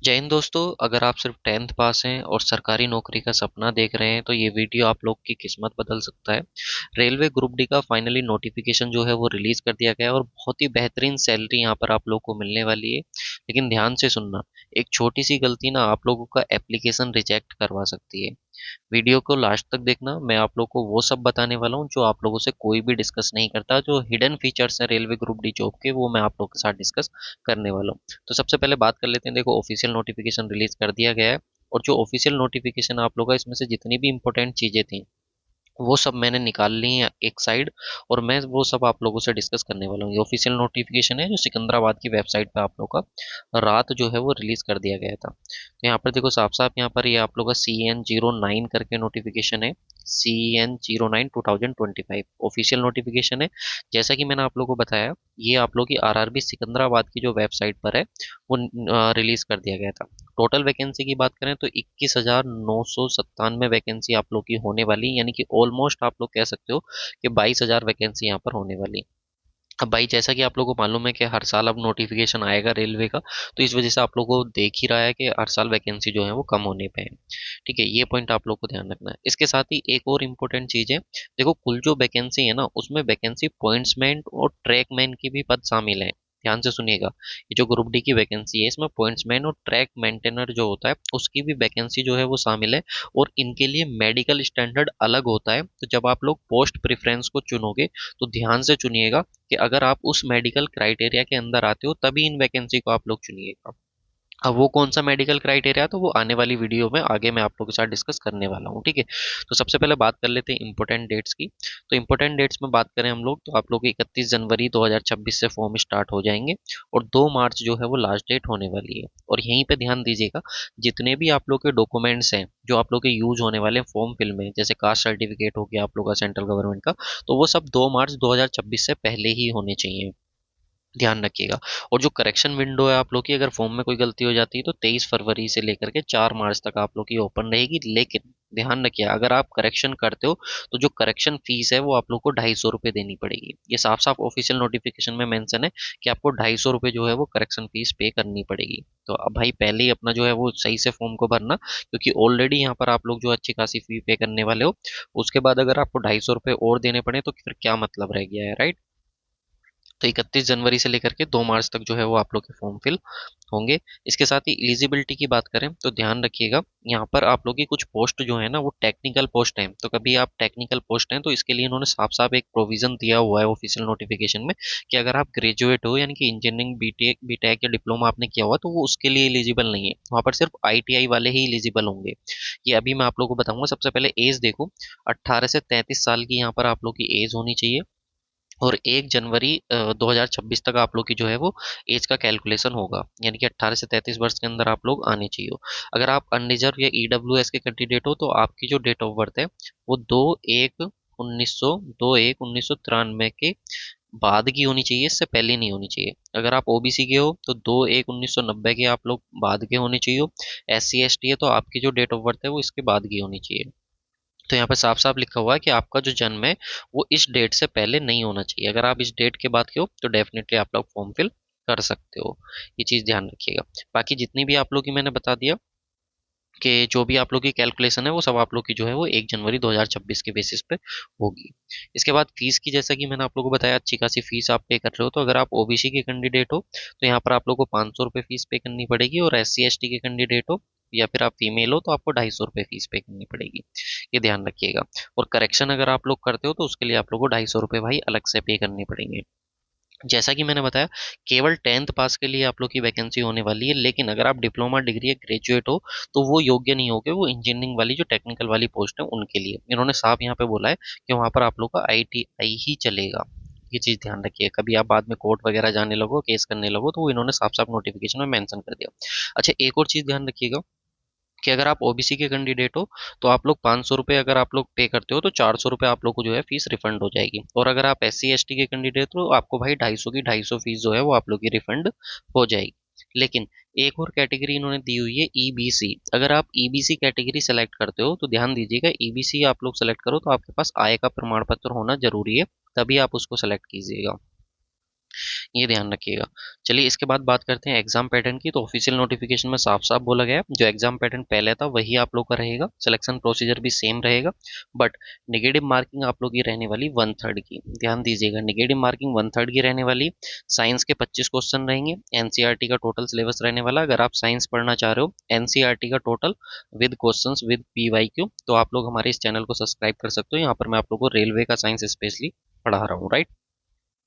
जय हिंद दोस्तों। अगर आप सिर्फ 10th पास हैं और सरकारी नौकरी का सपना देख रहे हैं तो ये वीडियो आप लोग की किस्मत बदल सकता है। रेलवे ग्रुप डी का फाइनली नोटिफिकेशन जो है वो रिलीज कर दिया गया है और बहुत ही बेहतरीन सैलरी यहाँ पर आप लोग को मिलने वाली है। लेकिन ध्यान से सुनना, एक छोटी सी गलती ना आप लोगों का एप्लीकेशन रिजेक्ट करवा सकती है। वीडियो को लास्ट तक देखना, मैं आप लोग को वो सब बताने वाला हूँ जो आप लोगों से कोई भी डिस्कस नहीं करता। जो हिडन फीचर्स हैं रेलवे ग्रुप डी जॉब के, वो मैं आप लोग के साथ डिस्कस करने वाला हूँ। तो सबसे पहले बात कर लेते हैं। देखो, ऑफिशियल नोटिफिकेशन रिलीज कर दिया गया है और जो ऑफिशियल नोटिफिकेशन आप लोग का, इसमें से जितनी भी इंपॉर्टेंट चीजें थी वो सब मैंने निकाल ली है एक साइड, और मैं वो सब आप लोगों से डिस्कस करने वाला हूँ। ये ऑफिशियल नोटिफिकेशन है जो सिकंदराबाद की वेबसाइट पे आप लोग का रात जो है वो रिलीज कर दिया गया था। तो यहाँ पर देखो, साफ साफ यहाँ पर ये आप लोग का CN09 करके नोटिफिकेशन है। CN09 2025 ऑफिशियल नोटिफिकेशन है। जैसा कि मैंने आप लोगों को बताया, ये आप लोग की RRB सिकंदराबाद की जो वेबसाइट पर है वो रिलीज कर दिया गया था। टोटल वैकेंसी की बात करें तो 21,997 वैकेंसी आप लोग की होने वाली, यानी कि ऑलमोस्ट आप लोग कह सकते हो कि 22,000 वैकेंसी यहाँ पर होने वाली। अब भाई, जैसा कि आप लोगों को मालूम है कि हर साल अब नोटिफिकेशन आएगा रेलवे का, तो इस वजह से आप लोगों को देख ही रहा है कि हर साल वैकेंसी जो है वो कम होने पे है। ठीक है, ये पॉइंट आप लोग को ध्यान रखना है। इसके साथ ही एक और इम्पोर्टेंट चीज है। देखो, कुल जो वैकेंसी है ना, उसमें वैकेंसी पॉइंट्समैन और ट्रैकमैन की भी पद शामिल है। ध्यान से सुनिएगा, ये जो ग्रुप डी की वैकेंसी है इसमें पॉइंट्समैन और ट्रैक मेंटेनर जो होता है उसकी भी वैकेंसी जो है वो शामिल है। और इनके लिए मेडिकल स्टैंडर्ड अलग होता है। तो जब आप लोग पोस्ट प्रेफरेंस को चुनोगे तो ध्यान से चुनिएगा कि अगर आप उस मेडिकल क्राइटेरिया के अंदर आते हो तभी इन वैकेंसी को आप लोग चुनिएगा। अब वो कौन सा मेडिकल क्राइटेरिया, तो वो आने वाली वीडियो में आगे मैं आप लोगों के साथ डिस्कस करने वाला हूँ। ठीक है, तो सबसे पहले बात कर लेते हैं इंपॉर्टेंट डेट्स की। तो इंपॉर्टेंट डेट्स में बात करें हम लोग, तो आप लोग के 31 जनवरी 2026 से फॉर्म स्टार्ट हो जाएंगे और 2 मार्च जो है वो लास्ट डेट होने वाली है। और यहीं पे ध्यान दीजिएगा, जितने भी आप लोग के डॉक्यूमेंट्स हैं जो आप लोग के यूज होने वाले हैं फॉर्म फिल में, जैसे कास्ट सर्टिफिकेट हो गया आप लोग का सेंट्रल गवर्नमेंट का, तो वो सब 2 मार्च 2026 से पहले ही होने चाहिए। ध्यान रखिएगा। और जो करेक्शन विंडो है आप लोग की, अगर फॉर्म में कोई गलती हो जाती है तो 23 फरवरी से लेकर के 4 मार्च तक आप लोग की ओपन रहेगी। लेकिन ध्यान रखिए, अगर आप करेक्शन करते हो तो जो करेक्शन फीस है वो आप लोग को 250 रुपये देनी पड़ेगी। ये साफ साफ ऑफिशियल नोटिफिकेशन में मेंशन है कि आपको 250 रुपये जो है वो करेक्शन फीस पे करनी पड़ेगी। तो अब भाई, पहले ही अपना जो है वो सही से फॉर्म को भरना, क्योंकि ऑलरेडी यहाँ पर आप लोग जो अच्छी खासी फी पे करने वाले हो, उसके बाद अगर आपको 250 रुपये और देने पड़े तो फिर क्या मतलब रह गया है, राइट। तो 31 जनवरी से लेकर के 2 मार्च तक जो है वो आप लोग के फॉर्म फिल होंगे। इसके साथ ही एलिजिबिलिटी की बात करें तो ध्यान रखिएगा, यहाँ पर आप लोग की कुछ पोस्ट जो है ना वो टेक्निकल पोस्ट है। तो कभी आप टेक्निकल पोस्ट हैं तो इसके लिए इन्होंने साफ साफ एक प्रोविजन दिया हुआ है ऑफिशियल नोटिफिकेशन में कि अगर आप ग्रेजुएट हो, यानी कि इंजीनियरिंग बीटेक बीटेक या डिप्लोमा आपने किया हुआ, तो वो उसके लिए एलिजिबल नहीं है। वहाँ पर सिर्फ ITI वाले ही एलिजिबल होंगे। ये अभी मैं आप लोग को बताऊंगा। सबसे पहले एज देखो, 18 से 33 साल की यहाँ पर आप लोग की एज होनी चाहिए। और 1 जनवरी 2026 तक आप लोग की जो है वो एज का कैलकुलेशन होगा, यानी कि 18 से 33 वर्ष के अंदर आप लोग आने चाहिए हो। अगर आप अनरिजर्व या EWS के कैंडिडेट हो तो आपकी जो डेट ऑफ बर्थ है वो 2/1/1993 के बाद की होनी चाहिए, इससे पहले नहीं होनी चाहिए। अगर आप OBC के हो तो 2/1/1990 के आप लोग बाद के होने चाहिए। SC ST है तो आपकी जो डेट ऑफ बर्थ है वो इसके बाद की होनी चाहिए। तो यहाँ पे साफ साफ लिखा हुआ है कि आपका जो जन्म है वो इस डेट से पहले नहीं होना चाहिए। अगर आप इस डेट के बाद के हो तो डेफिनेटली आप लोग फॉर्म फिल कर सकते हो। ये चीज़ ध्यान रखिएगा। बाकी जितनी भी आप लोग की मैंने बता दिया कि जो भी आप लोग की कैलकुलेशन है वो सब आप लोग की जो है वो 1 जनवरी 2026 के बेसिस पे होगी। इसके बाद फीस की, जैसा कि मैंने आप लोगों को बताया, अच्छी खासी फीस आप पे कर रहे हो। तो अगर आप OBC के कैंडिडेट हो तो यहाँ पर आप लोग को 500 रुपये फीस पे करनी पड़ेगी, और SC ST के कैंडिडेट हो या फिर आप फीमेल हो तो आपको 250 रुपये फीस पे करनी पड़ेगी। ये ध्यान रखिएगा। और करेक्शन अगर आप लोग करते हो तो उसके लिए आप लोग को 250 रुपये भाई अलग से पे करने पड़ेंगे। जैसा कि मैंने बताया, केवल 10th पास के लिए आप लोग की वैकेंसी होने वाली है। लेकिन अगर आप डिप्लोमा डिग्री या ग्रेजुएट हो तो वो योग्य नहीं होगे। वो इंजीनियरिंग वाली जो टेक्निकल वाली पोस्ट है उनके लिए इन्होंने साफ यहाँ पे बोला है कि वहाँ पर आप लोग का ITI ही चलेगा। ये चीज़ ध्यान रखिए, कभी आप बाद में कोर्ट वगैरह जाने लगो, केस करने लगो, तो वो इन्होंने साफ साफ नोटिफिकेशन में मेंशन कर दिया। अच्छा, एक और चीज़ ध्यान रखिएगा कि अगर आप OBC के कैंडिडेट हो तो आप लोग 500 रुपये अगर आप लोग पे करते हो तो 400 रुपये आप लोग को जो है फीस रिफंड हो जाएगी। और अगर आप SC ST के कैंडिडेट हो तो आपको भाई 250 फीस जो है वो आप लोग की रिफंड हो जाएगी। लेकिन एक और कैटेगरी इन्होंने दी हुई है, EBC। अगर आप EBC कैटेगरी सेलेक्ट करते हो तो ध्यान दीजिएगा, EBC आप लोग सेलेक्ट करो तो आपके पास आय का प्रमाण पत्र होना जरूरी है, तभी आप उसको सेलेक्ट कीजिएगा। ये ध्यान रखिएगा। चलिए इसके बाद बात करते हैं एग्जाम पैटर्न की। तो ऑफिशियल नोटिफिकेशन में साफ साफ बोला गया है जो एग्जाम पैटर्न पहले था वही आप लोग का रहेगा, सिलेक्शन प्रोसीजर भी सेम रहेगा, बट निगेटिव मार्किंग आप लोग की रहने वाली 1/3 की। ध्यान दीजिएगा, निगेटिव मार्किंग 1/3 की रहने वाली। साइंस के 25 क्वेश्चन रहेंगे, एनसीईआरटी का टोटल सिलेबस रहने वाला। अगर आप साइंस पढ़ना चाह रहे हो एनसीईआरटी का total with questions with PYQ, तो आप लोग हमारे इस चैनल को सब्सक्राइब कर सकते हो। यहाँ पर मैं आप लोग को रेलवे का साइंस स्पेशली पढ़ा रहा हूँ, राइट।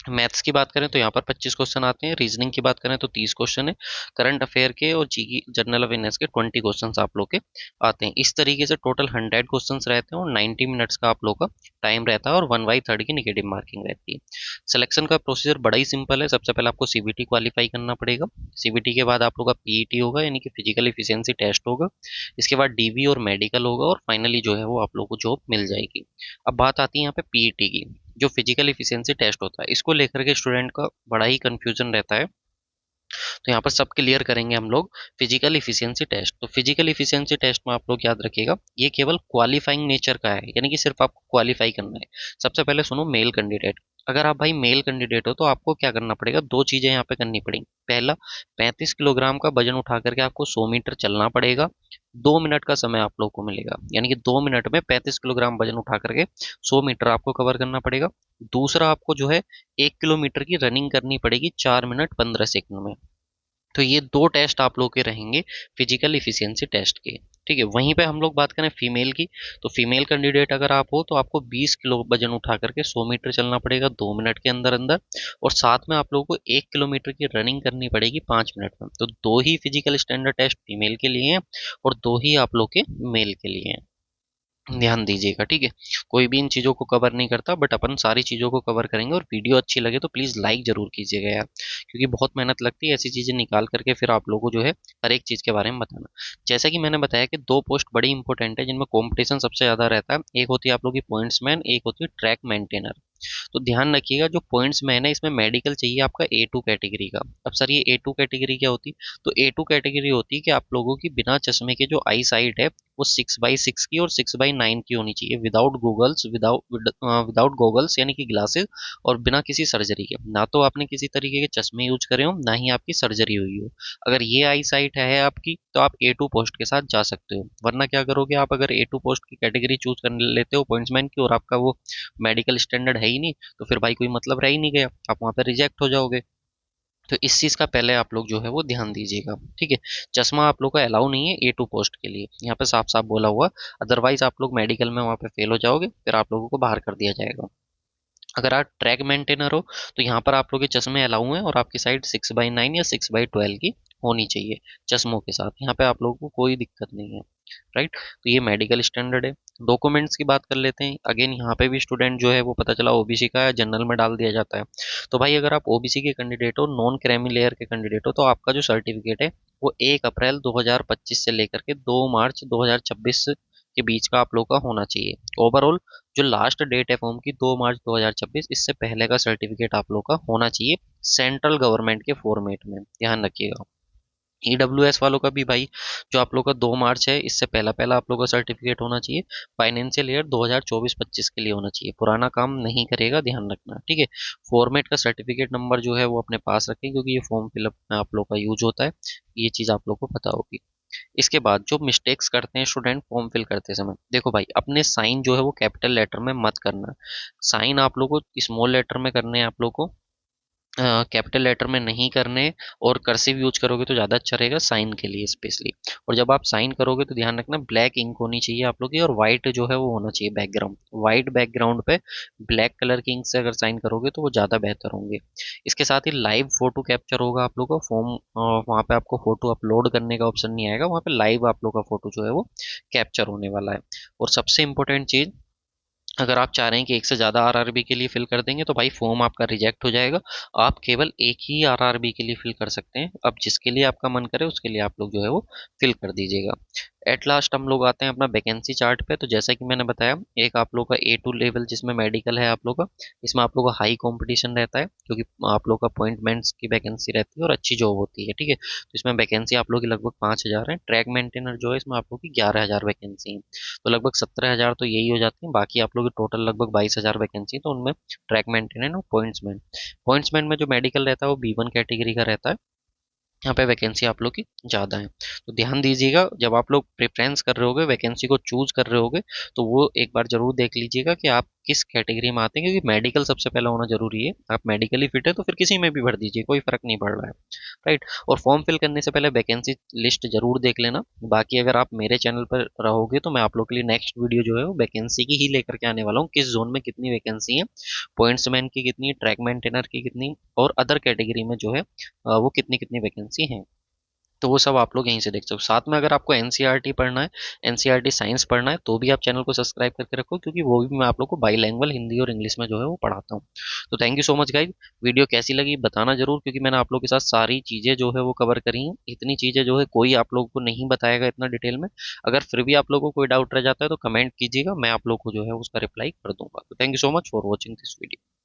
मैथ्स की बात करें तो यहाँ पर 25 क्वेश्चन आते हैं, रीजनिंग की बात करें तो 30 क्वेश्चन है, करंट अफेयर के और जी की जनरल अवेयरनेस के 20 क्वेश्चन आप लोग के आते हैं। इस तरीके से टोटल 100 क्वेश्चन रहते हैं और 90 मिनट्स का आप लोग का टाइम रहता है और 1/3 की निगेटिव मार्किंग रहती है। सिलेक्शन का प्रोसीजर बड़ा ही सिंपल है। सबसे पहले आपको सीबीटी क्वालिफाई करना पड़ेगा। सीबीटी के बाद आप लोग का पीईटी होगा यानी कि फिजिकल इफिशियंसी टेस्ट होगा। इसके बाद डीवी और मेडिकल होगा और फाइनली जो है वो आप लोग को जॉब मिल जाएगी। अब बात आती है यहाँ पे पीईटी की, जो फिजिकल इफिशियंसी टेस्ट होता है। इसको लेकर के स्टूडेंट का बड़ा ही कंफ्यूजन रहता है, तो यहाँ पर सब क्लियर करेंगे हम लोग। फिजिकल इफिशियंसी टेस्ट, तो फिजिकल इफिशियंसी टेस्ट में आप लोग याद रखिएगा ये केवल क्वालिफाइंग नेचर का है, यानी कि सिर्फ आपको क्वालिफाई करना है। सबसे पहले सुनो, मेल कैंडिडेट, अगर आप भाई मेल कैंडिडेट हो तो आपको क्या करना पड़ेगा, दो चीजें यहाँ पे करनी पड़ेंगी। पहला, 35 किलोग्राम का वजन उठा करके आपको 100 मीटर चलना पड़ेगा। 2 मिनट का समय आप लोग को मिलेगा, यानी कि 2 मिनट में 35 किलोग्राम वजन उठा करके 100 मीटर आपको कवर करना पड़ेगा। दूसरा, आपको जो है 1 किलोमीटर की रनिंग करनी पड़ेगी 4 मिनट 15 सेकंड में। तो ये दो टेस्ट आप लोग के रहेंगे फिजिकल इफिशियंसी टेस्ट के। ठीक है, वहीं पे हम लोग बात करें फीमेल की, तो फीमेल कैंडिडेट अगर आप हो तो आपको 20 किलो वजन उठा करके 100 मीटर चलना पड़ेगा 2 मिनट के अंदर अंदर, और साथ में आप लोगों को 1 किलोमीटर की रनिंग करनी पड़ेगी 5 मिनट में। तो दो ही फिजिकल स्टैंडर्ड टेस्ट फीमेल के लिए हैं और दो ही आप लोग के मेल के लिए हैं। ध्यान दीजिएगा, ठीक है। कोई भी इन चीज़ों को कवर नहीं करता, बट अपन सारी चीज़ों को कवर करेंगे। और वीडियो अच्छी लगे तो प्लीज़ लाइक ज़रूर कीजिएगा यार, क्योंकि बहुत मेहनत लगती है ऐसी चीज़ें निकाल करके फिर आप लोगों को जो है हर एक चीज़ के बारे में बताना। जैसा कि मैंने बताया कि दो पोस्ट बड़ी इंपॉर्टेंट है जिनमें कॉम्पिटिशन सबसे ज़्यादा रहता है। एक होती है आप लोग की पॉइंट्समैन, एक होती है ट्रैक मेंटेनर। तो ध्यान रखिएगा, जो पॉइंट्स मैन है इसमें मेडिकल चाहिए आपका A2 कैटेगरी का। अब सर ये A2 कैटेगरी क्या होती है, तो A2 कैटेगरी होती है कि आप लोगों की बिना चश्मे के जो आई साइट है वो 6/6 की और 6/9 की होनी चाहिए, विदाउट गूगल्स, विदाउट गॉगल्स यानी कि ग्लासेस, और बिना किसी सर्जरी के। ना तो आपने किसी तरीके के चश्मे यूज करे हो, ना ही आपकी सर्जरी हुई हो। अगर ये आई साइट है आपकी तो आप A2 पोस्ट के साथ जा सकते हो। वरना क्या करोगे आप, अगर A2 पोस्ट की कैटेगरी चूज कर लेते हो पॉइंट्समैन की और आपका वो मेडिकल स्टैंडर्ड है ही नहीं, तो फिर भाई कोई मतलब रह ही नहीं गया, आप वहाँ पे रिजेक्ट हो जाओगे। तो इस चीज़ का पहले आप लोग जो है वो ध्यान दीजिएगा, ठीक है। चश्मा आप लोग का अलाउ नहीं है A2 पोस्ट के लिए, यहाँ पे साफ साफ बोला हुआ। अदरवाइज आप लोग मेडिकल में वहाँ पे फेल हो जाओगे, फिर आप लोगों को बाहर कर दिया जाएगा। अगर आप ट्रैक मेंटेनर हो तो यहाँ पर आप लोग के चश्मे अलाउ हैं और आपकी साइड 6/9 या 6/12 की होनी चाहिए चश्मों के साथ। यहाँ पे आप लोगों को कोई दिक्कत नहीं है, राइट। तो ये मेडिकल स्टैंडर्ड है। डॉक्यूमेंट्स की बात कर लेते हैं। अगेन यहाँ पे भी स्टूडेंट जो है वो पता चला ओबीसी का है, जनरल में डाल दिया जाता है। तो भाई अगर आप ओबीसी के कैंडिडेट हो, नॉन क्रेमी लेयर के कैंडिडेट हो, तो आपका जो सर्टिफिकेट है वो 1 अप्रैल 2025 से लेकर के 2 मार्च 2026 के बीच का आप लोग का होना चाहिए। ओवरऑल जो लास्ट डेट है फॉर्म की 2 मार्च 2026, इससे पहले का सर्टिफिकेट आप लोग का होना चाहिए सेंट्रल गवर्नमेंट के फॉर्मेट में। ध्यान रखिएगा। ईडब्ल्यूएस वालों का भी भाई जो आप लोग का 2 मार्च है, इससे पहला पहला आप लोग का सर्टिफिकेट होना चाहिए। फाइनेंशियल ईयर 2024-25 के लिए होना चाहिए, पुराना काम नहीं करेगा, ध्यान रखना, ठीक है। फॉर्मेट का सर्टिफिकेट नंबर जो है वो अपने पास रखें, क्योंकि ये फॉर्म फिलअप में आप लोग का यूज होता है। ये चीज़ आप लोग को पता होगी। इसके बाद जो मिस्टेक्स करते हैं स्टूडेंट फॉर्म फिल करते समय, देखो भाई अपने साइन जो है वो कैपिटल लेटर में मत करना। साइन आप लोग को स्मॉल लेटर में करने हैं, आप लोग को कैपिटल लेटर में नहीं करने। और कर्सिव यूज करोगे तो ज़्यादा अच्छा रहेगा साइन के लिए स्पेशली। और जब आप साइन करोगे तो ध्यान रखना ब्लैक इंक होनी चाहिए आप लोग की, और वाइट जो है वो होना चाहिए बैकग्राउंड। वाइट बैकग्राउंड पे ब्लैक कलर की इंक से अगर साइन करोगे तो वो ज़्यादा बेहतर होंगे। इसके साथ ही लाइव फोटो कैप्चर होगा आप लोग का फॉर्म, वहाँ पे आपको फोटो अपलोड करने का ऑप्शन नहीं आएगा, वहाँ पे लाइव आप लोग का फोटो जो है वो कैप्चर होने वाला है। और सबसे इंपॉर्टेंट चीज़, अगर आप चाह रहे हैं कि एक से ज़्यादा आरआरबी के लिए फिल कर देंगे तो भाई फॉर्म आपका रिजेक्ट हो जाएगा। आप केवल एक ही आरआरबी के लिए फिल कर सकते हैं। अब जिसके लिए आपका मन करे उसके लिए आप लोग जो है वो फिल कर दीजिएगा। एट लास्ट हम लोग आते हैं अपना वैकेंसी चार्ट पे। तो जैसा कि मैंने बताया, एक आप लोग का A2 लेवल जिसमें मेडिकल है आप लोग का, इसमें आप लोग का हाई कंपटीशन रहता है क्योंकि आप लोग का अपॉइंटमेंट्स की वैकेंसी रहती है और अच्छी जॉब होती है, ठीक है। तो इसमें वैकेंसी आप लोग की लगभग 5,000 है। ट्रैक मेंटेनर जो है इसमें आप लोग की 11,000 वैकेंसी है। तो लगभग 17,000 तो यही हो जाती है। बाकी आप लोग की टोटल लगभग 22,000 वैकेंसी, तो उनमें ट्रैक मेंटेनर और पॉइंट्समैन में जो मेडिकल रहता है वो B1 कैटेगरी का रहता है। यहाँ पे वैकेंसी आप लोग की ज़्यादा है। तो ध्यान दीजिएगा, जब आप लोग प्रेफरेंस कर रहे होगे, वैकेंसी को चूज कर रहे होगे, तो वो एक बार जरूर देख लीजिएगा कि आप किस कैटेगरी में आते हैं, क्योंकि मेडिकल सबसे पहले होना जरूरी है। आप मेडिकली फिट है तो फिर किसी में भी भर दीजिए, कोई फर्क नहीं पड़ रहा है, राइट। और फॉर्म फिल करने से पहले वैकेंसी लिस्ट जरूर देख लेना। बाकी अगर आप मेरे चैनल पर रहोगे तो मैं आप लोग के लिए नेक्स्ट वीडियो जो है वो वैकेंसी की ही लेकर के आने वाला हूँ, किस जोन में कितनी वैकेंसी है, पॉइंट्समैन की कितनी, ट्रैक मेंटेनर की कितनी, और अदर कैटेगरी में जो है वो कितनी कितनी वैकेंसी है। तो वो सब आप लोग यहीं से देख सकते हो। साथ में अगर आपको एनसीईआरटी पढ़ना है, एनसीईआरटी साइंस पढ़ना है, तो भी आप चैनल को सब्सक्राइब करके रखो, क्योंकि वो भी मैं आप लोग को बाईलैंग्वेज हिंदी और इंग्लिश में जो है वो पढ़ाता हूँ। तो thank you so much guys. Video कैसी लगी बताना जरूर, क्योंकि मैंने आप लोग के साथ सारी चीज़ें जो है वो कवर करी हैं। इतनी चीज़ें जो है कोई आप लोगों को नहीं बताएगा इतना डिटेल में। अगर फिर भी आप लोगों को कोई डाउट रह जाता है तो कमेंट कीजिएगा, मैं आप लोग को जो है उसका रिप्लाई कर दूंगा। तो thank you so much for watching this video.